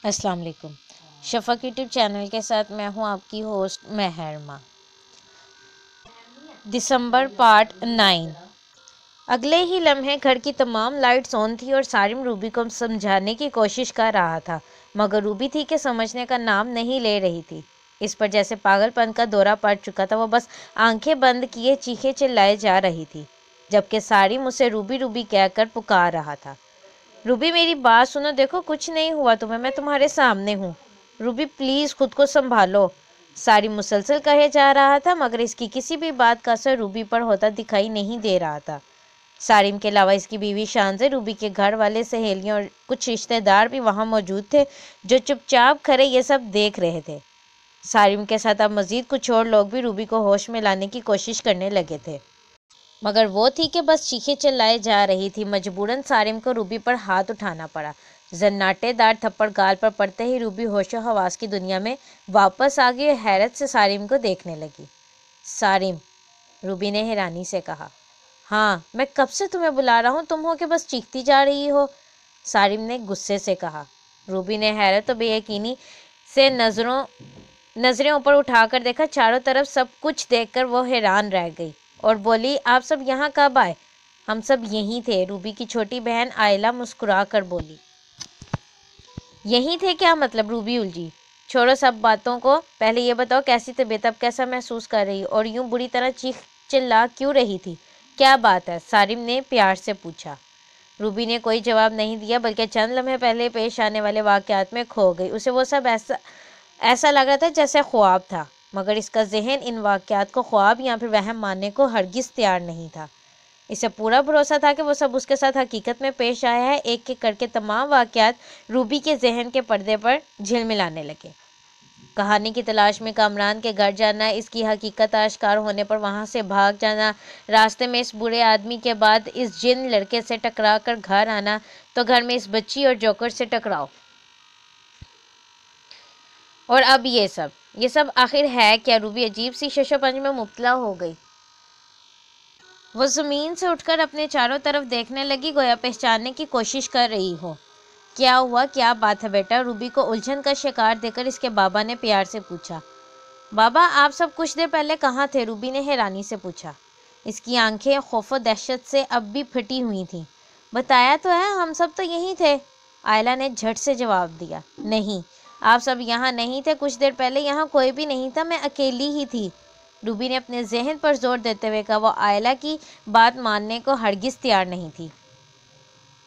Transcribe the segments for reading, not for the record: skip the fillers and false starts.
السلام علیکم۔ شفق YouTube channel کے ساتھ میں ہوں آپ کی ہوسٹ مہرما۔ دسمبر پارٹ 9۔ اگلے ہی لمحے گھر کی تمام لائٹس آن تھی اور سارم روبی کو سمجھانے کی کوشش کر رہا تھا، مگر روبی تھی کہ سمجھنے کا نام نہیں لے رہی تھی۔ اس پر جیسے پاگل پن کا دورہ پڑ چکا تھا، وہ بس آنکھیں بند کیے چیخے چلائے جا رہی تھی، جبکہ سارم اسے روبی روبی کہہ کر پکار رہا تھا۔ روبی میری بات سنو، دیکھو کچھ نہیں ہوا تمہیں، میں تمہارے سامنے ہوں۔ روبی پلیز خود کو سنبھالو، سارم مسلسل کہے جا رہا تھا، مگر اس کی کسی بھی بات کا اثر روبی پر ہوتا دکھائی نہیں دے رہا تھا۔ سارم کے علاوہ اس کی بیوی شانزے، روبی کے گھر والے، سہیلیاں اور کچھ رشتہ دار بھی وہاں موجود تھے، جو چپ چاپ کھڑے یہ سب دیکھ رہے تھے۔ سارم کے ساتھ اب مزید کچھ اور لوگ بھی روبی کو ہوش میں لانے کی کوشش کرنے لگے تھے، مگر وہ تھی کہ بس چیخے چلائے جا رہی تھی۔ مجبوراً سارم کو روبی پر ہاتھ اٹھانا پڑا۔ زناٹے دار تھپڑ گال پر پڑتے ہی روبی ہوش و حواس کی دنیا میں واپس آ گئی اور حیرت سے سارم کو دیکھنے لگی۔ سارم، روبی نے حیرانی سے کہا۔ ہاں، میں کب سے تمہیں بلا رہا ہوں، تم ہو کہ بس چیختی جا رہی ہو، سارم نے غصے سے کہا۔ روبی نے حیرت و بے یقینی سے نظریں اوپر اٹھا کر دیکھا۔ چاروں طرف سب کچھ دیکھ کر وہ حیران رہ گئی اور بولی، آپ سب یہاں کب آئے؟ ہم سب یہیں تھے، روبی کی چھوٹی بہن آئلہ مسکرا کر بولی۔ یہیں تھے کیا مطلب؟ روبی الجھی۔ چھوڑو سب باتوں کو، پہلے یہ بتاؤ کیسی طبیعت، اب کیسا محسوس کر رہی اور یوں بری طرح چیخ چلا کیوں رہی تھی؟ کیا بات ہے؟ سارم نے پیار سے پوچھا۔ روبی نے کوئی جواب نہیں دیا، بلکہ چند لمحے پہلے پیش آنے والے واقعات میں کھو گئی۔ اسے وہ سب ایسا لگ رہا تھا جیسے خواب تھا، مگر اس کا ذہن ان واقعات کو خواب یا پھر وہم ماننے کو ہرگز تیار نہیں تھا۔ اسے پورا بھروسہ تھا کہ وہ سب اس کے ساتھ حقیقت میں پیش آیا ہے۔ ایک ایک کر کے تمام واقعات روبی کے ذہن کے پردے پر جھلملانے لگے۔ کہانی کی تلاش میں کامران کے گھر جانا، اس کی حقیقت آشکار ہونے پر وہاں سے بھاگ جانا، راستے میں اس برے آدمی کے بعد اس جن لڑکے سے ٹکرا کر گھر آنا، تو گھر میں اس بچی اور جوکر سے ٹکراؤ، اور اب یہ سب آخر ہے کیا؟ روبی عجیب سی شش و پنج میں مبتلا ہو گئی۔ وہ زمین سے اٹھ کر اپنے چاروں طرف دیکھنے لگی، گویا پہچاننے کی کوشش کر رہی ہو۔ کیا ہوا؟ کیا بات ہے بیٹا؟ روبی کو الجھن کا شکار دیکھ کر اس کے بابا نے پیار سے پوچھا۔ بابا، آپ سب کچھ دیر پہلے کہاں تھے؟ روبی نے حیرانی سے پوچھا۔ اس کی آنکھیں خوف و دہشت سے اب بھی پھٹی ہوئی تھیں۔ بتایا تو ہے، ہم سب تو یہیں تھے، آئلہ نے جھٹ سے جواب دیا۔ نہیں، آپ سب یہاں نہیں تھے، کچھ دیر پہلے یہاں کوئی بھی نہیں تھا، میں اکیلی ہی تھی، روبی نے اپنے ذہن پر زور دیتے ہوئے کہا۔ وہ آئلہ کی بات ماننے کو ہرگز تیار نہیں تھی۔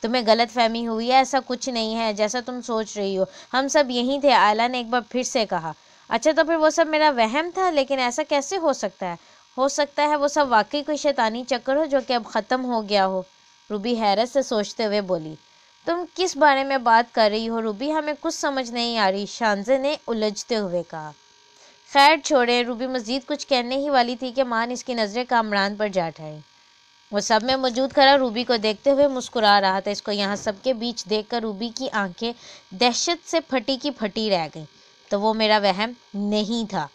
تمہیں غلط فہمی ہوئی ہے، ایسا کچھ نہیں ہے جیسا تم سوچ رہی ہو، ہم سب یہیں تھے، آئلہ نے ایک بار پھر سے کہا۔ اچھا، تو پھر وہ سب میرا وہم تھا، لیکن ایسا کیسے ہو سکتا ہے؟ ہو سکتا ہے وہ سب واقعی کوئی شیطانی چکر ہو جو کہ اب ختم ہو گیا ہو، روبی حیرت سے سوچتے ہوئے بولی۔ تم کس بارے میں بات کر رہی ہو روبی؟ ہمیں کچھ سمجھ نہیں آ رہی، شانزے نے الجھتے ہوئے کہا۔ خیر چھوڑیں، روبی مزید کچھ کہنے ہی والی تھی کہ مان اس کی نظریں کامران پر جا ٹھہریں۔ وہ سب میں موجود کھڑا روبی کو دیکھتے ہوئے مسکرا رہا تھا۔ اس کو یہاں سب کے بیچ دیکھ کر روبی کی آنکھیں دہشت سے پھٹی کی پھٹی رہ گئیں۔ تو وہ میرا وہم نہیں تھا،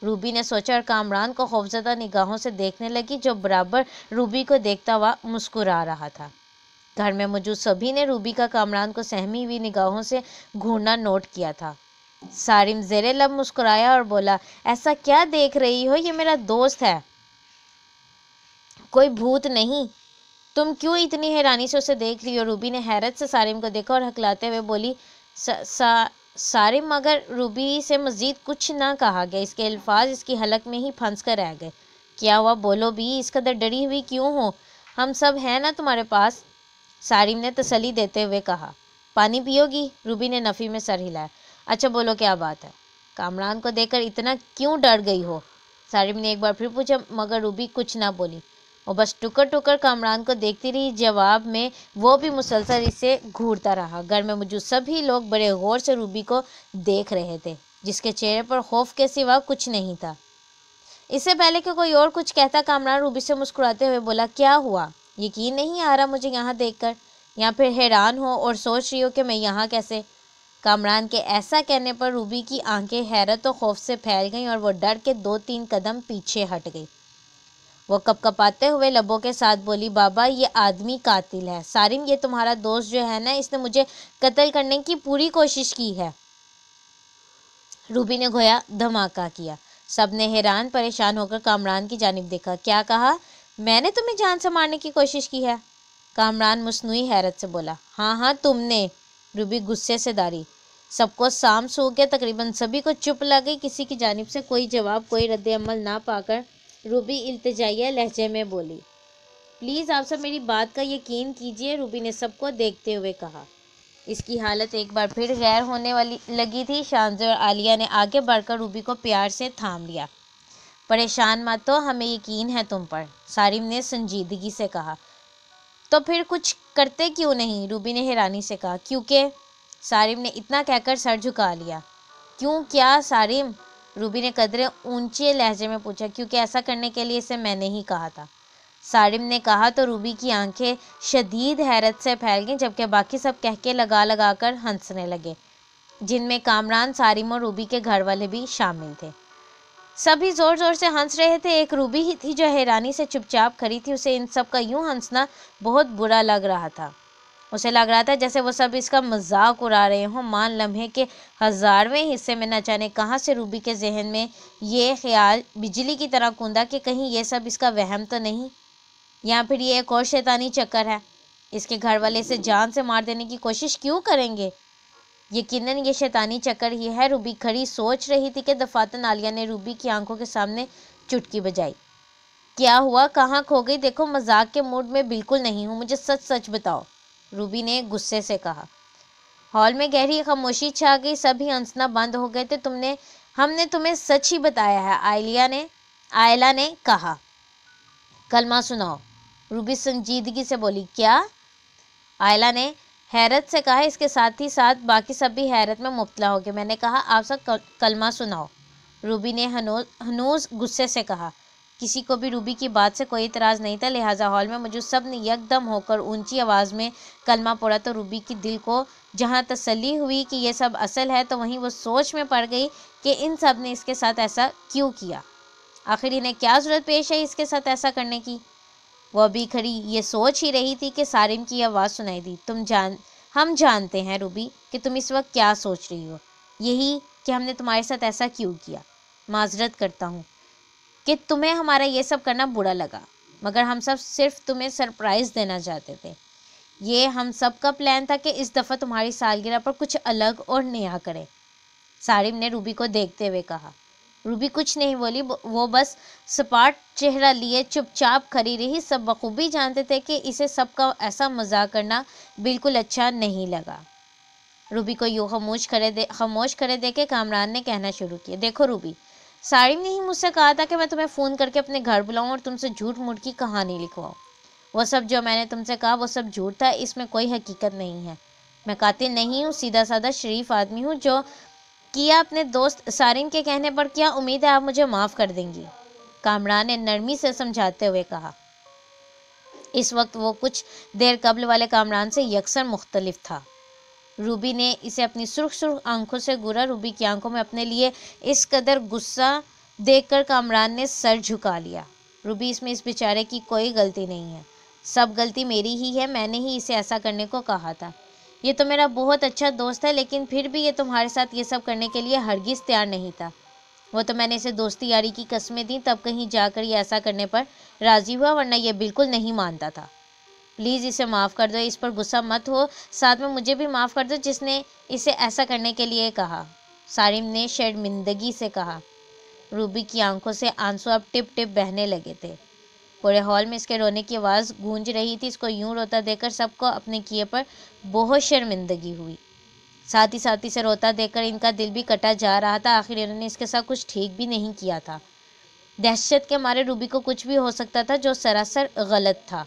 روبی نے سوچا اور کامران کو خوفزدہ نگاہوں سے دیکھنے لگی، جو برابر روبی کو دیکھتا ہوا مسکرا رہا تھا۔ گھر میں موجود سبھی نے روبی کا کامران کو سہمی ہوئی نگاہوں سے گھورنا نوٹ کیا تھا۔ سارم زیر لب مسکرایا اور بولا، ایسا کیا دیکھ رہی ہو؟ یہ میرا دوست ہے، کوئی بھوت نہیں، تم کیوں اتنی حیرانی سے اسے دیکھ رہی ہو؟ روبی نے حیرت سے سارم کو دیکھا اور ہکلاتے ہوئے بولی۔ سارم، مگر روبی سے مزید کچھ نہ کہا گیا، اس کے الفاظ اس کی حلق میں ہی پھنس کر رہ گئے۔ کیا ہوا؟ بولو بھی، اس قدر ڈری ہوئی کیوں ہو؟ ہم سب ہیں نا تمہارے پاس، سارم نے تسلی دیتے ہوئے کہا۔ پانی پیو گی؟ روبی نے نفی میں سر ہلایا۔ اچھا بولو کیا بات ہے؟ کامران کو دیکھ کر اتنا کیوں ڈر گئی ہو؟ سارم نے ایک بار پھر پوچھا، مگر روبی کچھ نہ بولی، وہ بس ٹکر ٹکر کامران کو دیکھتی رہی۔ جواب میں وہ بھی مسلسل اسے گھورتا رہا۔ گھر میں موجود سبھی لوگ بڑے غور سے روبی کو دیکھ رہے تھے، جس کے چہرے پر خوف کے سوا کچھ نہیں تھا۔ اس سے پہلے کہ کوئی اور کچھ کہتا، کامران روبی سے مسکراتے ہوئے بولا، کیا ہوا؟ یقین نہیں آ رہا مجھے یہاں دیکھ کر، یا پھر حیران ہو اور سوچ رہی ہو کہ میں یہاں کیسے؟ کامران کے ایسا کہنے پر روبی کی آنکھیں حیرت و خوف سے پھیل گئیں اور وہ ڈر کے 2-3 قدم پیچھے ہٹ گئی۔ وہ کپ کپاتے ہوئے لبوں کے ساتھ بولی، بابا یہ آدمی قاتل ہے، سارم یہ تمہارا دوست جو ہے نا، اس نے مجھے قتل کرنے کی پوری کوشش کی ہے۔ روبی نے گویا دھماکہ کیا۔ سب نے حیران پریشان ہو کر کامران کی جانب دیکھا۔ کیا کہا؟ میں نے تمہیں جان سے مارنے کی کوشش کی ہے؟ کامران مصنوعی حیرت سے بولا۔ ہاں تم نے، روبی غصے سے داری۔ سب کو سام سو گیا، تقریباً سبھی کو چپ لگ گئی۔ کسی کی جانب سے کوئی جواب، کوئی رد عمل نہ پا کر روبی التجائیہ لہجے میں بولی۔ پلیز آپ سب میری بات کا یقین کیجیے، روبی نے سب کو دیکھتے ہوئے کہا۔ اس کی حالت ایک بار پھر غیر ہونے والی لگی تھی۔ شانزے اور عالیہ نے آگے بڑھ کر روبی کو پیار سے تھام لیا۔ پریشان مت ہو، ہمیں یقین ہے تم پر، سارم نے سنجیدگی سے کہا۔ تو پھر کچھ کرتے کیوں نہیں؟ روبی نے حیرانی سے کہا۔ کیونکہ، سارم نے اتنا کہہ کر سر جھکا لیا۔ کیوں کیا سارم؟ روبی نے قدرے اونچے لہجے میں پوچھا۔ کیونکہ ایسا کرنے کے لیے اسے میں نے ہی کہا تھا، سارم نے کہا تو روبی کی آنکھیں شدید حیرت سے پھیل گئیں، جبکہ باقی سب کہکے لگا لگا کر ہنسنے لگے، جن میں کامران، سارم اور روبی کے گھر والے بھی شامل تھے۔ سبھی زور زور سے ہنس رہے تھے، ایک روبی ہی تھی جو حیرانی سے چپ چاپ کھڑی تھی۔ اسے ان سب کا یوں ہنسنا بہت برا لگ رہا تھا۔ اسے لگ رہا تھا جیسے وہ سب اس کا مذاق اڑا رہے ہوں۔ مان لمحے کے 1000ویں حصے میں نہ جانے کہاں سے روبی کے ذہن میں یہ خیال بجلی کی طرح کوندا کہ کہیں یہ سب اس کا وہم تو نہیں، یا پھر یہ ایک اور شیطانی چکر ہے۔ اس کے گھر والے اسے جان سے مار دینے کی کوشش کیوں کریں گے؟ یقیناً یہ شیطانی چکر ہی ہے۔ روبی کھڑی سوچ رہی تھی کہ دفعتاً عالیہ نے روبی کی آنکھوں کے سامنے چٹکی بجائی۔ کیا ہوا؟ کہاں کھو گئی؟ دیکھو مذاق کے موڈ میں بالکل نہیں ہوں، مجھے سچ سچ بتاؤ، روبی نے غصے سے کہا۔ ہال میں گہری خاموشی چھا گئی، سبھی ہنسنا بند ہو گئے تھے۔ ہم نے تمہیں سچ ہی بتایا ہے، عائلہ نے کہا۔ کلمہ سناؤ، روبی سنجیدگی سے بولی۔ کیا؟ عائلہ نے حیرت سے کہا۔ اس کے ساتھ ہی ساتھ باقی سب بھی حیرت میں مبتلا ہو گئے۔ میں نے کہا آپ سب کلمہ سناؤ، روبی نے ہنوز غصے سے کہا۔ کسی کو بھی روبی کی بات سے کوئی اعتراض نہیں تھا، لہٰذا ہال میں موجود سب نے یکدم ہو کر اونچی آواز میں کلمہ پڑھا تو روبی کی دل کو جہاں تسلی ہوئی کہ یہ سب اصل ہے، تو وہیں وہ سوچ میں پڑ گئی کہ ان سب نے اس کے ساتھ ایسا کیوں کیا؟ آخر انہیں کیا ضرورت پیش ہے اس کے ساتھ ایسا کرنے کی؟ وہ ابھی کھڑی یہ سوچ ہی رہی تھی کہ سارم کی آواز سنائی دی۔ ہم جانتے ہیں روبی کہ تم اس وقت کیا سوچ رہی ہو، یہی کہ ہم نے تمہارے ساتھ ایسا کیوں کیا۔ معذرت کرتا ہوں کہ تمہیں ہمارا یہ سب کرنا برا لگا، مگر ہم سب صرف تمہیں سرپرائز دینا چاہتے تھے۔ یہ ہم سب کا پلان تھا کہ اس دفعہ تمہاری سالگرہ پر کچھ الگ اور نیا کریں، سارم نے روبی کو دیکھتے ہوئے کہا۔ روبی کچھ نہیں بولی، وہ بس سپاٹ چہرہ لیے چپ چاپ کھڑی رہی۔ سب بخوبی جانتے تھے کہ اسے سب کا ایسا مذاق کرنا بالکل اچھا نہیں لگا۔ روبی کو یوں خاموش کھڑے دیکھ کے کامران نے کہنا شروع کیا۔ دیکھو روبی، سارم نے ہی مجھ سے کہا تھا کہ میں تمہیں فون کر کے اپنے گھر بلاؤں اور تم سے جھوٹ موٹ کی کہانی لکھواؤں۔ وہ سب جو میں نے تم سے کہا وہ سب جھوٹ تھا، اس میں کوئی حقیقت نہیں ہے۔ میں قاتل نہیں ہوں، سیدھا سادہ شریف آدمی ہوں، جو کیا اپنے دوست سارم کے کہنے پر کیا۔ امید ہے آپ مجھے معاف کر دیں گی، کامران نے نرمی سے سمجھاتے ہوئے کہا۔ اس وقت وہ کچھ دیر قبل والے کامران سے یکسر مختلف تھا۔ روبی نے اسے اپنی سرخ آنکھوں سے گورا۔ روبی کی آنکھوں میں اپنے لیے اس قدر غصہ دیکھ کر کامران نے سر جھکا لیا۔ روبی، اس میں اس بیچارے کی کوئی غلطی نہیں ہے، سب غلطی میری ہی ہے، میں نے ہی اسے ایسا کرنے کو کہا تھا۔ یہ تو میرا بہت اچھا دوست ہے، لیکن پھر بھی یہ تمہارے ساتھ یہ سب کرنے کے لیے ہرگز تیار نہیں تھا۔ وہ تو میں نے اسے دوستی یاری کی قسمیں دیں، تب کہیں جا کر یہ ایسا کرنے پر راضی ہوا، ورنہ یہ بالکل نہیں مانتا تھا۔ پلیز اسے معاف کر دو، اس پر غصہ مت ہو، ساتھ میں مجھے بھی معاف کر دو جس نے اسے ایسا کرنے کے لیے کہا، سارم نے شرمندگی سے کہا۔ روبی کی آنکھوں سے آنسو اب ٹپ ٹپ بہنے لگے تھے۔ پورے ہال میں اس کے رونے کی آواز گونج رہی تھی۔ اس کو یوں روتا دیکھ کر سب کو اپنے کیے پر بہت شرمندگی ہوئی، ساتھی سے روتا دیکھ کر ان کا دل بھی کٹا جا رہا تھا۔ آخر انہوں نے اس کے ساتھ کچھ ٹھیک بھی نہیں کیا تھا۔ دہشت کے مارے روبی کو کچھ بھی ہو سکتا تھا جو سراسر غلط تھا۔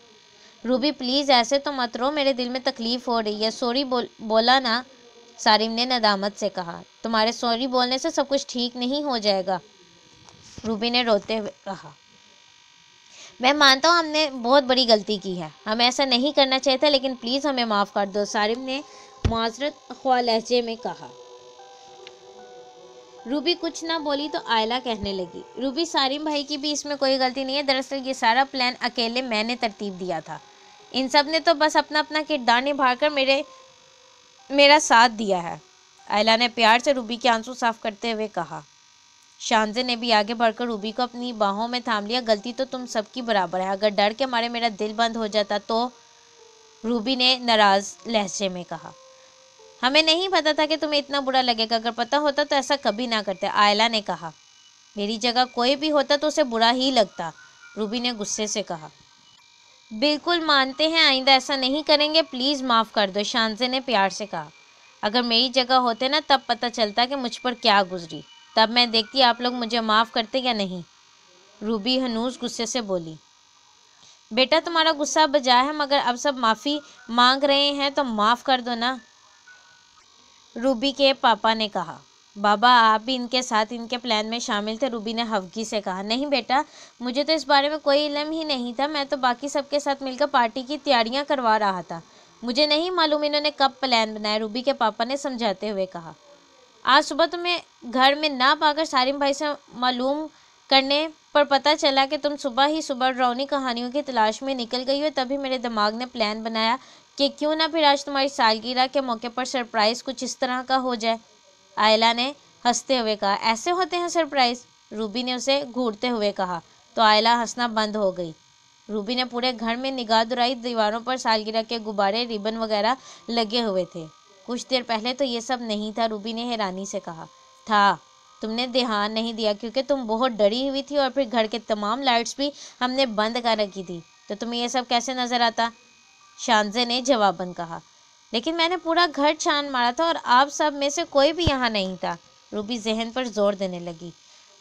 روبی پلیز ایسے تو مت رو، میرے دل میں تکلیف ہو رہی ہے، سوری بولا نا، سارم نے ندامت سے کہا۔ تمہارے سوری بولنے سے سب کچھ ٹھیک نہیں ہو جائے گا، روبی نے روتے ہوئے کہا۔ میں مانتا ہوں ہم نے بہت بڑی غلطی کی ہے، ہمیں ایسا نہیں کرنا چاہیے تھا، لیکن پلیز ہمیں معاف کر دو، سارم نے معذرت خواہ لہجے میں کہا۔ روبی کچھ نہ بولی تو عائلہ کہنے لگی۔ روبی، سارم بھائی کی بھی اس میں کوئی غلطی نہیں ہے، دراصل یہ سارا پلان اکیلے میں نے ترتیب دیا تھا، ان سب نے تو بس اپنا کردار نبھا کر میرا ساتھ دیا ہے۔ آئلہ نے پیار سے روبی کے آنسو صاف کرتے ہوئے کہا۔ شانزے نے بھی آگے بڑھ کر روبی کو اپنی باہوں میں تھام لیا۔ غلطی تو تم سب کی برابر ہے، اگر ڈر کے مارے میرا دل بند ہو جاتا تو، روبی نے ناراض لہجے میں کہا۔ ہمیں نہیں پتا تھا کہ تمہیں اتنا برا لگے گا، اگر پتا ہوتا تو ایسا کبھی نہ کرتے، آئلہ نے کہا۔ میری جگہ کوئی بھی ہوتا تو اسے برا ہی لگتا، روبی نے غصے سے کہا۔ بالکل مانتے ہیں، آئندہ ایسا نہیں کریں گے، پلیز معاف کر دو، شانزے نے پیار سے کہا۔ اگر میری جگہ ہوتے نا تب پتہ چلتا کہ مجھ پر کیا گزری، تب میں دیکھتی آپ لوگ مجھے معاف کرتے یا نہیں، روبی ہنوز غصے سے بولی۔ بیٹا تمہارا غصہ بجا ہے، مگر اب سب معافی مانگ رہے ہیں تو معاف کر دو نا، روبی کے پاپا نے کہا۔ بابا آپ بھی ان کے ساتھ ان کے پلان میں شامل تھے، روبی نے خفگی سے کہا۔ نہیں بیٹا، مجھے تو اس بارے میں کوئی علم ہی نہیں تھا، میں تو باقی سب کے ساتھ مل کر پارٹی کی تیاریاں کروا رہا تھا، مجھے نہیں معلوم انہوں نے کب پلان بنایا، روبی کے پاپا نے سمجھاتے ہوئے کہا۔ آج صبح تمہیں گھر میں نہ پا کر سارم بھائی سے معلوم کرنے پر پتہ چلا کہ تم صبح ہی صبح ڈراؤنی کہانیوں کی تلاش میں نکل گئی ہو، تبھی میرے دماغ نے پلان بنایا کہ کیوں نہ پھر آج تمہاری سالگرہ کے موقع پر سرپرائز کچھ اس طرح کا ہو جائے، آئلہ نے ہنستے ہوئے کہا۔ ایسے ہوتے ہیں سرپرائز، روبی نے اسے گھورتے ہوئے کہا، تو آئلہ ہنسنا بند ہو گئی۔ روبی نے پورے گھر میں نگاہ دوڑائی، دیواروں پر سالگرہ کے غبارے، ربن وغیرہ لگے ہوئے تھے۔ کچھ دیر پہلے تو یہ سب نہیں تھا، روبی نے حیرانی سے کہا۔ تھا، تم نے دھیان نہیں دیا کیونکہ تم بہت ڈری ہوئی تھی، اور پھر گھر کے تمام لائٹس بھی ہم نے بند کر رکھی تھی، تو تمہیں یہ سب کیسے نظر آتا، شانزے نے جواباً کہا۔ لیکن میں نے پورا گھر چھان مارا تھا اور آپ سب میں سے کوئی بھی یہاں نہیں تھا، روبی ذہن پر زور دینے لگی۔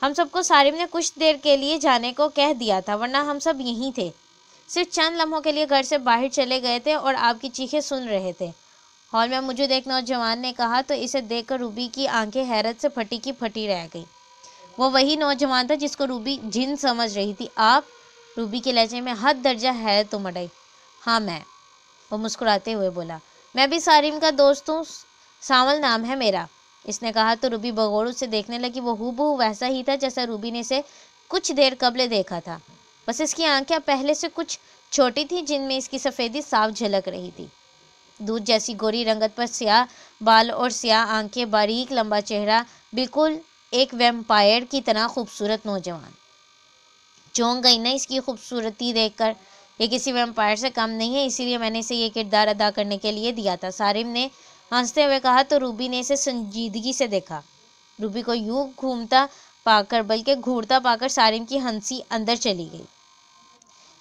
ہم سب کو سارم نے کچھ دیر کے لیے جانے کو کہہ دیا تھا، ورنہ ہم سب یہیں تھے، صرف چند لمحوں کے لیے گھر سے باہر چلے گئے تھے اور آپ کی چیخیں سن رہے تھے، ہال میں موجود ایک نوجوان نے کہا، تو اسے دیکھ کر روبی کی آنکھیں حیرت سے پھٹی کی پھٹی رہ گئیں۔ وہ وہی نوجوان تھا جس کو روبی جن سمجھ رہی تھی۔ آپ، روبی کے لہجے میں حد درجہ حیرت امڑ آئی۔ ہاں میں، وہ مسکراتے ہوئے بولا، میں بھی سارم کا دوست ہوں، ساول نام ہے میرا، اس نے کہا تو روبی بغور اسے دیکھنے لگی، وہ ہو بہو ویسا ہی تھا جیسا روبی نے اسے کچھ دیر قبل دیکھا تھا، بس اس کی آنکھیں پہلے سے کچھ چھوٹی تھی، جن میں اس کی سفیدی صاف جھلک رہی تھی۔ دودھ جیسی گوری رنگت پر سیاہ بال اور سیاہ آنکھیں، باریک لمبا چہرہ، بالکل ایک ویمپائر کی طرح خوبصورت نوجوان۔ چونک گئی نا اس کی خوبصورتی دیکھ کر، یہ کسی ویمپائر سے کم نہیں ہے، اسی لیے میں نے اسے یہ کردار ادا کرنے کے لیے دیا تھا، سارم نے ہنستے ہوئے کہا، تو روبی نے اسے سنجیدگی سے دیکھا۔ روبی کو یوں گھومتا پا کر، بلکہ گھورتا پا کر سارم کی ہنسی اندر چلی گئی۔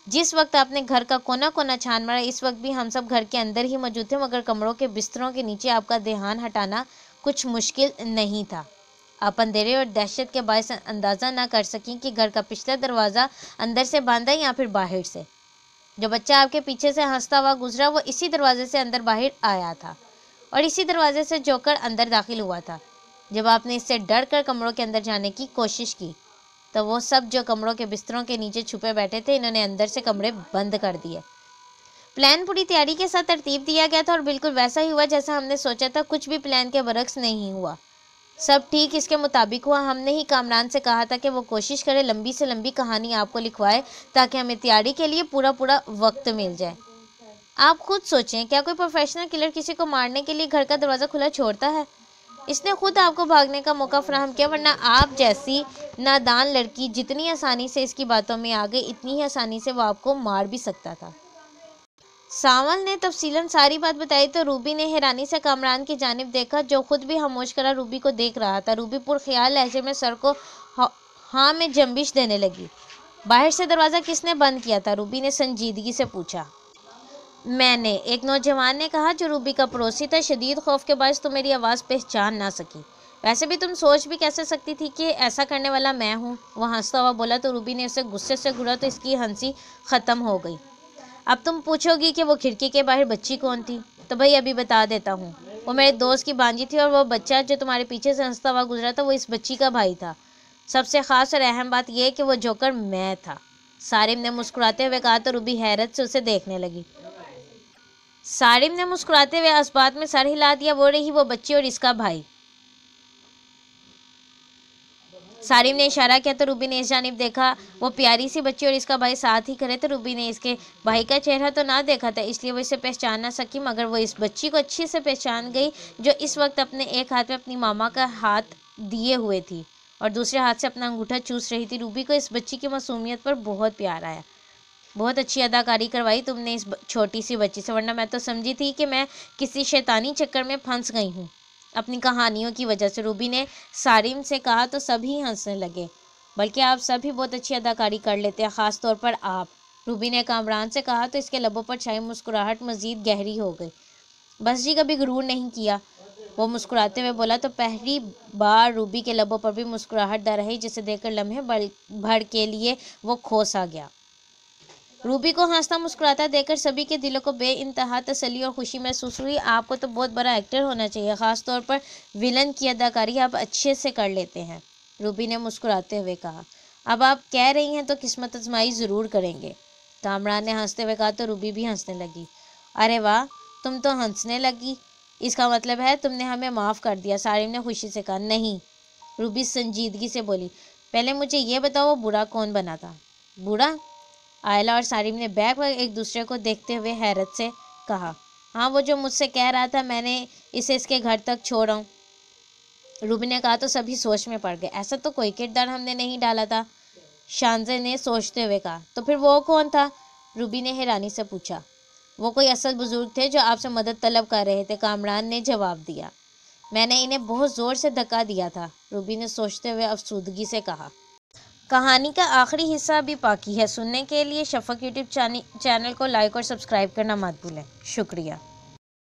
جس وقت آپ نے گھر کا کونا کونا چھان مارا، اس وقت بھی ہم سب گھر کے اندر ہی موجود تھے، مگر کمروں کے بستروں کے نیچے آپ کا دھیان ہٹانا کچھ مشکل نہیں تھا۔ آپ اندھیرے اور دہشت کے باعث اندازہ نہ کر سکیں کہ گھر کا پچھلا دروازہ اندر سے باندھا یا پھر باہر سے۔ جو بچہ آپ کے پیچھے سے ہنستا ہوا گزرا، وہ اسی دروازے سے اندر باہر آیا تھا، اور اسی دروازے سے جوکر اندر داخل ہوا تھا۔ جب آپ نے اس سے ڈر کر کمروں کے اندر جانے کی کوشش کی، تو وہ سب جو کمروں کے بستروں کے نیچے چھپے بیٹھے تھے، انہوں نے اندر سے کمرے بند کر دیے۔ پلان پوری تیاری کے ساتھ ترتیب دیا گیا تھا اور بالکل ویسا ہی ہوا جیسا ہم نے سوچا تھا، کچھ بھی پلان کے برعکس نہیں ہوا، سب ٹھیک اس کے مطابق ہوا۔ ہم نے ہی کامران سے کہا تھا کہ وہ کوشش کرے لمبی سے لمبی کہانی آپ کو لکھوائے تاکہ ہمیں تیاری کے لیے پورا وقت مل جائے۔ آپ خود سوچیں، کیا کوئی پروفیشنل کلر کسی کو مارنے کے لیے گھر کا دروازہ کھلا چھوڑتا ہے؟ اس نے خود آپ کو بھاگنے کا موقع فراہم کیا، ورنہ آپ جیسی نادان لڑکی جتنی آسانی سے اس کی باتوں میں آ گئی، اتنی ہی آسانی سے وہ آپ کو مار بھی سکتا تھا۔ ساول نے تفصیلاً ساری بات بتائی تو روبی نے حیرانی سے کامران کی جانب دیکھا، جو خود بھی خاموش کرا روبی کو دیکھ رہا تھا۔ روبی پرخیال لہجے میں سر کو ہاں میں جنبش دینے لگی۔ باہر سے دروازہ کس نے بند کیا تھا؟ روبی نے سنجیدگی سے پوچھا۔ میں نے، ایک نوجوان نے کہا جو روبی کا پڑوسی تھا، شدید خوف کے باعث تو میری آواز پہچان نہ سکی۔ ویسے بھی تم سوچ بھی کیسے سکتی تھی کہ ایسا کرنے والا میں ہوں، وہ ہنستا ہوا بولا تو روبی نے اسے غصے سے گھورا تو اس کی ہنسی ختم ہو گئی۔ اب تم پوچھو گی کہ وہ کھڑکی کے باہر بچی کون تھی، تو بھائی ابھی بتا دیتا ہوں، وہ میرے دوست کی بانجی تھی، اور وہ بچہ جو تمہارے پیچھے سے ہنستا ہوا گزرا تھا، وہ اس بچی کا بھائی تھا۔ سب سے خاص اور اہم بات یہ کہ وہ جوکر میں تھا، سارم نے مسکراتے ہوئے کہا تو روبی حیرت سے اسے دیکھنے لگی۔ سارم نے مسکراتے ہوئے اس بات میں سر ہلا دیا، وہ رہی وہ بچی اور اس کا بھائی۔ سارم نے اشارہ کیا تو روبی نے اس جانب دیکھا، وہ پیاری سی بچی اور اس کا بھائی ساتھ ہی کھڑے تھے۔ روبی نے اس کے بھائی کا چہرہ تو نہ دیکھا تھا، اس لیے وہ اسے پہچان نہ سکی، مگر وہ اس بچی کو اچھی سے پہچان گئی جو اس وقت اپنے ایک ہاتھ میں اپنی ماما کا ہاتھ دیے ہوئے تھی اور دوسرے ہاتھ سے اپنا انگوٹھا چوس رہی تھی۔ روبی کو اس بچی کی معصومیت پر بہت پیار آیا۔ بہت اچھی اداکاری کروائی تم نے اس چھوٹی سی بچی سے، ورنہ میں تو سمجھی تھی کہ میں کسی شیطانی چکر میں پھنس گئی ہوں اپنی کہانیوں کی وجہ سے۔ روبی نے سارم سے کہا تو سبھی ہنسنے لگے، بلکہ آپ سبھی بہت اچھی اداکاری کر لیتے ہیں، خاص طور پر آپ، روبی نے کامران سے کہا تو اس کے لبوں پر چھائی مسکراہٹ مزید گہری ہو گئی۔ بس جی کبھی غرور نہیں کیا، وہ مسکراتے ہوئے بولا تو پہلی بار روبی کے لبوں پر بھی مسکراہٹ نہ رہی، جسے دیکھ کر لمحے بھر کے لیے وہ کھو سا گیا۔ روبی کو ہنستا مسکراتا دیکھ کر سبھی کے دلوں کو بے انتہا تسلی اور خوشی محسوس ہوئی۔ آپ کو تو بہت بڑا ایکٹر ہونا چاہیے، خاص طور پر ویلن کی اداکاری آپ اچھے سے کر لیتے ہیں، روبی نے مسکراتے ہوئے کہا۔ اب آپ کہہ رہی ہیں تو قسمت آزمائی ضرور کریں گے، کامران نے ہنستے ہوئے کہا تو روبی بھی ہنسنے لگی۔ ارے واہ، تم تو ہنسنے لگی، اس کا مطلب ہے تم نے ہمیں معاف کر دیا، سارم نے خوشی سے کہا۔ نہیں، روبی سنجیدگی سے بولی، پہلے مجھے یہ بتاؤ وہ برا کون بنا تھا؟ برا؟ آئلہ اور سارم نے بیک وقت ایک دوسرے کو دیکھتے ہوئے حیرت سے کہا۔ ہاں، وہ جو مجھ سے کہہ رہا تھا میں نے اسے اس کے گھر تک چھوڑا ہوں، روبی نے کہا تو سبھی سوچ میں پڑ گئے۔ ایسا تو کوئی کردار ہم نے نہیں ڈالا تھا، شانزے نے سوچتے ہوئے کہا۔ تو پھر وہ کون تھا؟ روبی نے حیرانی سے پوچھا۔ وہ کوئی اصل بزرگ تھے جو آپ سے مدد طلب کر رہے تھے، کامران نے جواب دیا۔ میں نے انہیں بہت زور سے دھکا دیا تھا، روبی نے سوچتے ہوئے افسردگی سے کہا۔ کہانی کا آخری حصہ ابھی باقی ہے، سننے کے لیے شفق یوٹیوب چینل کو لائک اور سبسکرائب کرنا مت بھولیں۔ شکریہ۔